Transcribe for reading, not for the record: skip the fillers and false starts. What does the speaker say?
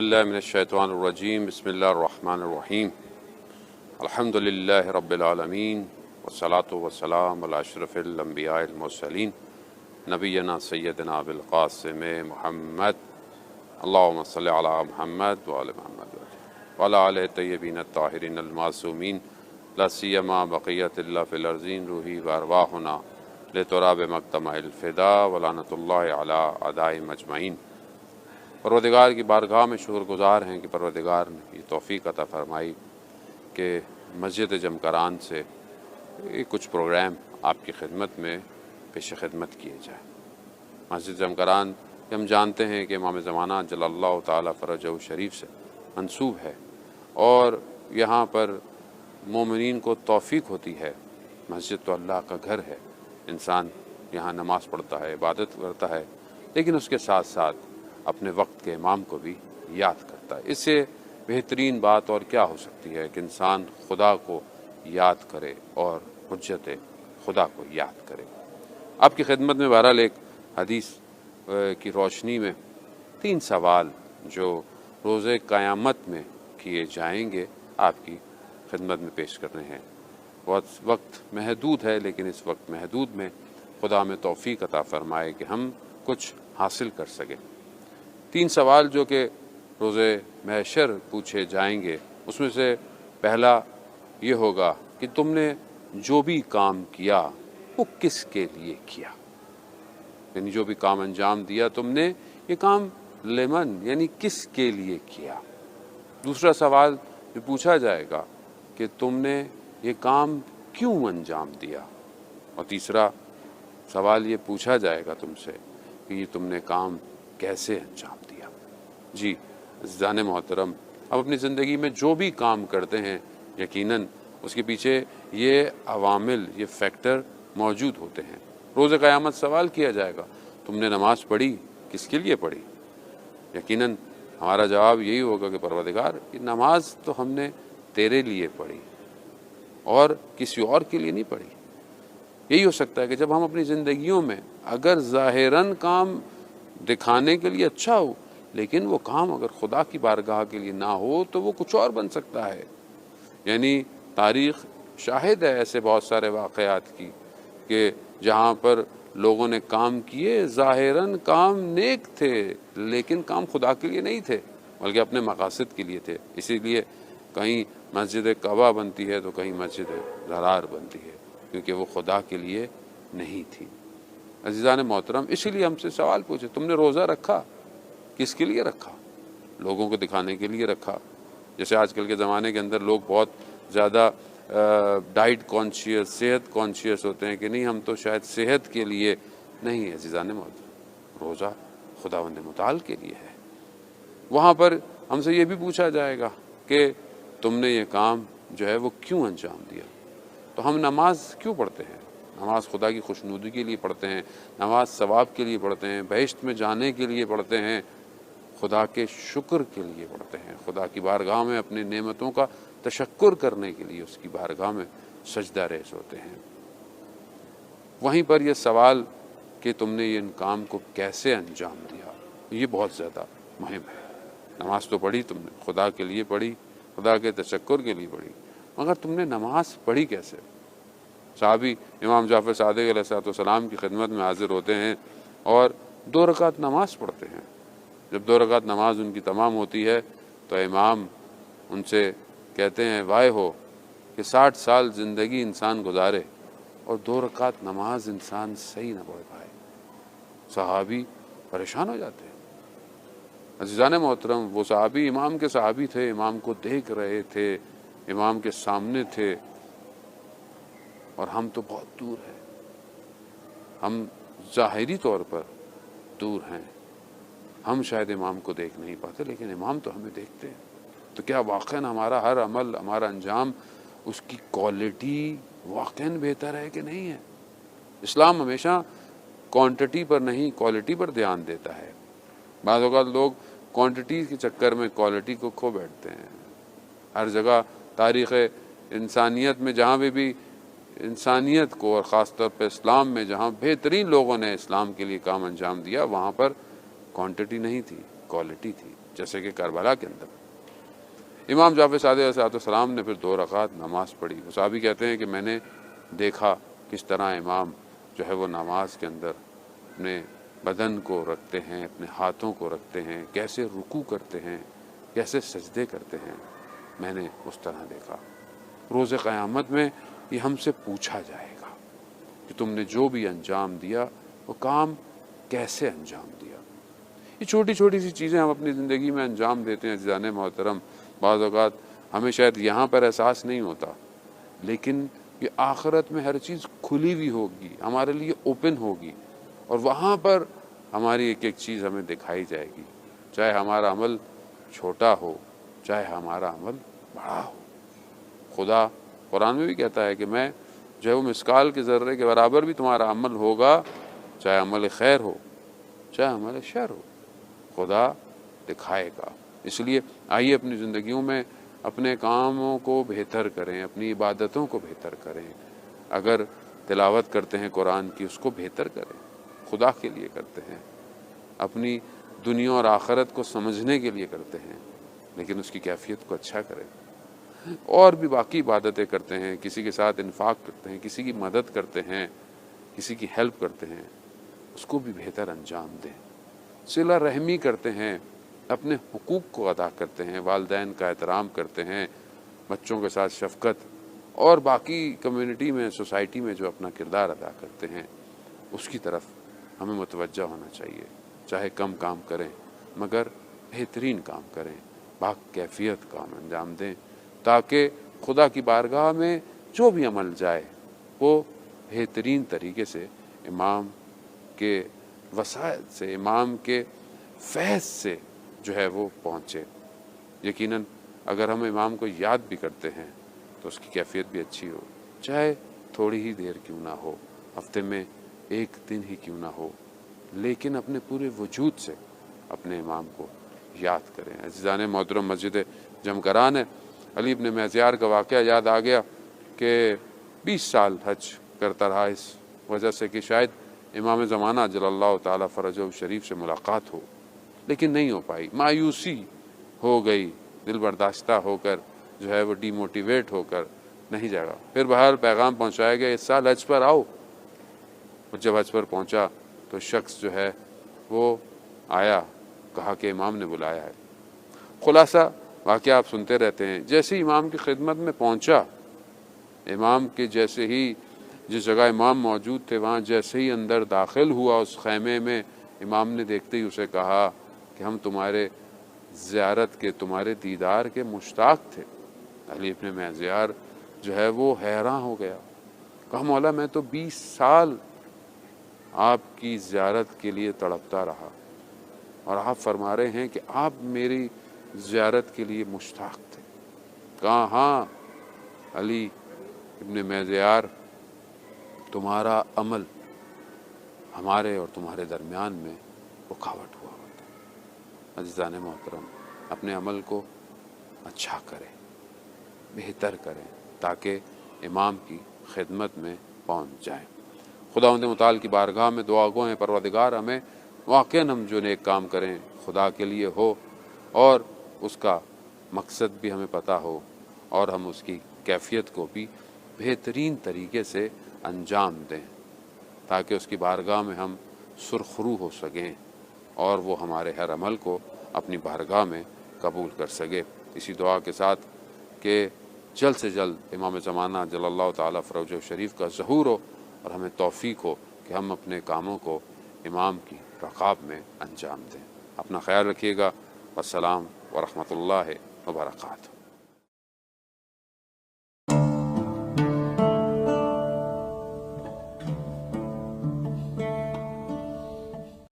اللہ من الشیطان الرجیم بسم اللہ الرحمن الرحیم الحمد للہ رب العالمین والصلاة والسلام علی اشرف الانبیاء المرسلین نبینا سیدنا ابوالقاسم محمد اللہم صلی علی محمد وعلی محمد وعلی آلہ طیبین الطاہرین المعصومین لا سیما بقیت اللہ فی الارضین روحی وارواحنا لتراب مقتمع الفدا ولعنت اللہ علی اعداء مجمعین۔ پروردگار کی بارگاہ میں شکر گزار ہیں کہ پروردگار نے یہ توفیق عطا فرمائی کہ مسجد جمکران سے کچھ پروگرام آپ کی خدمت میں پیش خدمت کیے جائیں۔ مسجد جمکران ہم جانتے ہیں کہ امام زمانہ جل اللہ تعالیٰ فرجہ شریف سے منسوب ہے، اور یہاں پر مومنین کو توفیق ہوتی ہے۔ مسجد تو اللہ کا گھر ہے، انسان یہاں نماز پڑھتا ہے، عبادت کرتا ہے، لیکن اس کے ساتھ ساتھ اپنے وقت کے امام کو بھی یاد کرتا ہے۔ اس سے بہترین بات اور کیا ہو سکتی ہے کہ انسان خدا کو یاد کرے اور حجت خدا کو یاد کرے۔ آپ کی خدمت میں بہرحال ایک حدیث کی روشنی میں 3 سوال جو روز قیامت میں کیے جائیں گے آپ کی خدمت میں پیش کرنے ہیں۔ وقت محدود ہے، لیکن اس وقت محدود میں خدا میں توفیق عطا فرمائے کہ ہم کچھ حاصل کر سکیں۔ 3 سوال جو کہ روز محشر پوچھے جائیں گے، اس میں سے پہلا یہ ہوگا کہ تم نے جو بھی کام کیا وہ کس کے لیے کیا، یعنی جو بھی کام انجام دیا تم نے، یہ کام لمن یعنی کس کے لیے کیا۔ دوسرا سوال جو پوچھا جائے گا کہ تم نے یہ کام کیوں انجام دیا، اور تیسرا سوال یہ پوچھا جائے گا تم سے کہ یہ تم نے کام کیسے انجام دیا۔ جی عزیزان محترم، اب اپنی زندگی میں جو بھی کام کرتے ہیں یقیناً اس کے پیچھے یہ عوامل، یہ فیکٹر موجود ہوتے ہیں۔ روز قیامت سوال کیا جائے گا تم نے نماز پڑھی، کس کے لیے پڑھی؟ یقیناً ہمارا جواب یہی ہوگا کہ پروردگار یہ نماز تو ہم نے تیرے لیے پڑھی اور کسی اور کے لیے نہیں پڑھی۔ یہی ہو سکتا ہے کہ جب ہم اپنی زندگیوں میں اگر ظاہراً کام دکھانے کے لیے اچھا ہو، لیکن وہ کام اگر خدا کی بارگاہ کے لیے نہ ہو تو وہ کچھ اور بن سکتا ہے۔ یعنی تاریخ شاہد ہے ایسے بہت سارے واقعات کی کہ جہاں پر لوگوں نے کام کیے، ظاہراً کام نیک تھے لیکن کام خدا کے لیے نہیں تھے بلکہ اپنے مقاصد کے لیے تھے۔ اسی لیے کہیں مسجد کعبہ بنتی ہے تو کہیں مسجد ضرار بنتی ہے، کیونکہ وہ خدا کے لیے نہیں تھی۔ عزیزان محترم، اسی لیے ہم سے سوال پوچھے تم نے روزہ رکھا، کس کے لیے رکھا؟ لوگوں کو دکھانے کے لیے رکھا؟ جیسے آج کل کے زمانے کے اندر لوگ بہت زیادہ ڈائٹ کانشیس، صحت کانشیس ہوتے ہیں کہ نہیں ہم تو شاید صحت کے لیے نہیں۔ عزیزان محترم، روزہ خداوند متعال کے لیے ہے۔ وہاں پر ہم سے یہ بھی پوچھا جائے گا کہ تم نے یہ کام جو ہے وہ کیوں انجام دیا۔ تو ہم نماز کیوں پڑھتے ہیں؟ نماز خدا کی خوشنودی کے لیے پڑھتے ہیں، نماز ثواب کے لیے پڑھتے ہیں، بہشت میں جانے کے لیے پڑھتے ہیں، خدا کے شکر کے لیے پڑھتے ہیں، خدا کی بارگاہ میں اپنی نعمتوں کا تشکر کرنے کے لیے اس کی بارگاہ میں سجدہ ریز ہوتے ہیں۔ وہیں پر یہ سوال کہ تم نے ان کام کو کیسے انجام دیا، یہ بہت زیادہ مہم ہے۔ نماز تو پڑھی تم نے، خدا کے لیے پڑھی، خدا کے تشکر کے لیے پڑھی، مگر تم نے نماز پڑھی کیسے؟ صحابی امام جعفر صادق علیہ السلام کی خدمت میں حاضر ہوتے ہیں اور 2 رکعت نماز پڑھتے ہیں۔ جب 2 رکعت نماز ان کی تمام ہوتی ہے تو امام ان سے کہتے ہیں وائے ہو کہ 60 سال زندگی انسان گزارے اور 2 رکعت نماز انسان صحیح نہ پڑھ پائے۔ صحابی پریشان ہو جاتے ہیں۔ عزیزان محترم، وہ صحابی امام کے صحابی تھے، امام کو دیکھ رہے تھے، امام کے سامنے تھے، اور ہم تو بہت دور ہیں، ہم ظاہری طور پر دور ہیں، ہم شاید امام کو دیکھ نہیں پاتے لیکن امام تو ہمیں دیکھتے ہیں۔ تو کیا واقعاً ہمارا ہر عمل، ہمارا انجام، اس کی کوالٹی واقعاً بہتر ہے کہ نہیں ہے؟ اسلام ہمیشہ کوانٹٹی پر نہیں کوالٹی پر دھیان دیتا ہے۔ بعض اوقات لوگ کوانٹٹی کے چکر میں کوالٹی کو کھو بیٹھتے ہیں۔ ہر جگہ تاریخ انسانیت میں جہاں بھی انسانیت کو، اور خاص طور پہ اسلام میں جہاں بہترین لوگوں نے اسلام کے لیے کام انجام دیا، وہاں پر کوانٹٹی نہیں تھی، کوالٹی تھی۔ جیسے کہ کربلا کے اندر امام جعفر صادق علیہ السلام نے پھر 2 رکعت نماز پڑھی۔ وہ صحابی کہتے ہیں کہ میں نے دیکھا کس طرح امام جو ہے وہ نماز کے اندر اپنے بدن کو رکھتے ہیں، اپنے ہاتھوں کو رکھتے ہیں، کیسے رکوع کرتے ہیں، کیسے سجدے کرتے ہیں، میں نے اس طرح دیکھا۔ روز قیامت میں یہ ہم سے پوچھا جائے گا کہ تم نے جو بھی انجام دیا وہ کام کیسے انجام دیا۔ یہ چھوٹی چھوٹی سی چیزیں ہم اپنی زندگی میں انجام دیتے ہیں عزیزان محترم، بعض اوقات ہمیں شاید یہاں پر احساس نہیں ہوتا، لیکن یہ آخرت میں ہر چیز کھلی ہوئی ہوگی، ہمارے لیے اوپن ہوگی، اور وہاں پر ہماری ایک ایک چیز ہمیں دکھائی جائے گی، چاہے ہمارا عمل چھوٹا ہو چاہے ہمارا عمل بڑا ہو۔ خدا قرآن میں بھی کہتا ہے کہ میں جو ہے وہ مسکال کے ذرے کے برابر بھی تمہارا عمل ہوگا، چاہے عمل خیر ہو چاہے عمل شر ہو، خدا دکھائے گا۔ اس لیے آئیے اپنی زندگیوں میں اپنے کاموں کو بہتر کریں، اپنی عبادتوں کو بہتر کریں۔ اگر تلاوت کرتے ہیں قرآن کی، اس کو بہتر کریں، خدا کے لیے کرتے ہیں، اپنی دنیا اور آخرت کو سمجھنے کے لیے کرتے ہیں، لیکن اس کی کیفیت کو اچھا کریں۔ اور بھی باقی عبادتیں کرتے ہیں، کسی کے ساتھ انفاق کرتے ہیں، کسی کی مدد کرتے ہیں، کسی کی ہیلپ کرتے ہیں، اس کو بھی بہتر انجام دیں۔ صلہ رحمی کرتے ہیں، اپنے حقوق کو ادا کرتے ہیں، والدین کا احترام کرتے ہیں، بچوں کے ساتھ شفقت، اور باقی کمیونٹی میں سوسائٹی میں جو اپنا کردار ادا کرتے ہیں اس کی طرف ہمیں متوجہ ہونا چاہیے۔ چاہے کم کام کریں مگر بہترین کام کریں، با کیفیت کام انجام دیں، تاکہ خدا کی بارگاہ میں جو بھی عمل جائے وہ بہترین طریقے سے امام کے وسائل سے، امام کے فیض سے جو ہے وہ پہنچے۔ یقیناً اگر ہم امام کو یاد بھی کرتے ہیں تو اس کی کیفیت بھی اچھی ہو، چاہے تھوڑی ہی دیر کیوں نہ ہو، ہفتے میں 1 دن ہی کیوں نہ ہو، لیکن اپنے پورے وجود سے اپنے امام کو یاد کریں۔ عزیزان محترم، مسجد جمکران ہے، علی ابن معزیار کا واقعہ یاد آ گیا کہ 20 سال حج کرتا رہا اس وجہ سے کہ شاید امام زمانہ جل اللہ تعالیٰ فرجہ شریف سے ملاقات ہو، لیکن نہیں ہو پائی، مایوسی ہو گئی، دل برداشتہ ہو کر جو ہے وہ ڈی موٹیویٹ ہو کر نہیں جائے گا۔ پھر بہرحال پیغام پہنچایا گیا اس سال حج پر آؤ۔ جب حج پر پہنچا تو شخص جو ہے وہ آیا، کہا کہ امام نے بلایا ہے۔ خلاصہ واقعہ آپ سنتے رہتے ہیں۔ جیسے ہی امام کی خدمت میں پہنچا، امام کے جیسے ہی جس جگہ امام موجود تھے وہاں جیسے ہی اندر داخل ہوا اس خیمے میں، امام نے دیکھتے ہی اسے کہا کہ ہم تمہارے زیارت کے، تمہارے دیدار کے مشتاق تھے۔ علی ابن معزیار جو ہے وہ حیران ہو گیا، کہا مولا میں تو 20 سال آپ کی زیارت کے لیے تڑپتا رہا، اور آپ فرما رہے ہیں کہ آپ میری زیارت کے لیے مشتاق تھے۔ کہا ہاں علی ابن معزیار، تمہارا عمل ہمارے اور تمہارے درمیان میں رکاوٹ ہوا ہوتا۔ عزیزان محترم، اپنے عمل کو اچھا کریں، بہتر کریں، تاکہ امام کی خدمت میں پہنچ جائیں۔ خداوند متعال کی بارگاہ میں دعا گو ہیں پروردگار ہمیں واقعاً ہم جو نیک کام کریں خدا کے لیے ہو، اور اس کا مقصد بھی ہمیں پتہ ہو، اور ہم اس کی کیفیت کو بھی بہترین طریقے سے انجام دیں، تاکہ اس کی بارگاہ میں ہم سرخرو ہو سکیں اور وہ ہمارے ہر عمل کو اپنی بارگاہ میں قبول کر سکے۔ اسی دعا کے ساتھ کہ جلد سے جلد امام زمانہ جل اللہ تعالیٰ فرجہ شریف کا ظہور ہو، اور ہمیں توفیق ہو کہ ہم اپنے کاموں کو امام کی رقاب میں انجام دیں۔ اپنا خیال رکھیے گا۔ والسلام ورحمۃ اللہ وبرکاتہ۔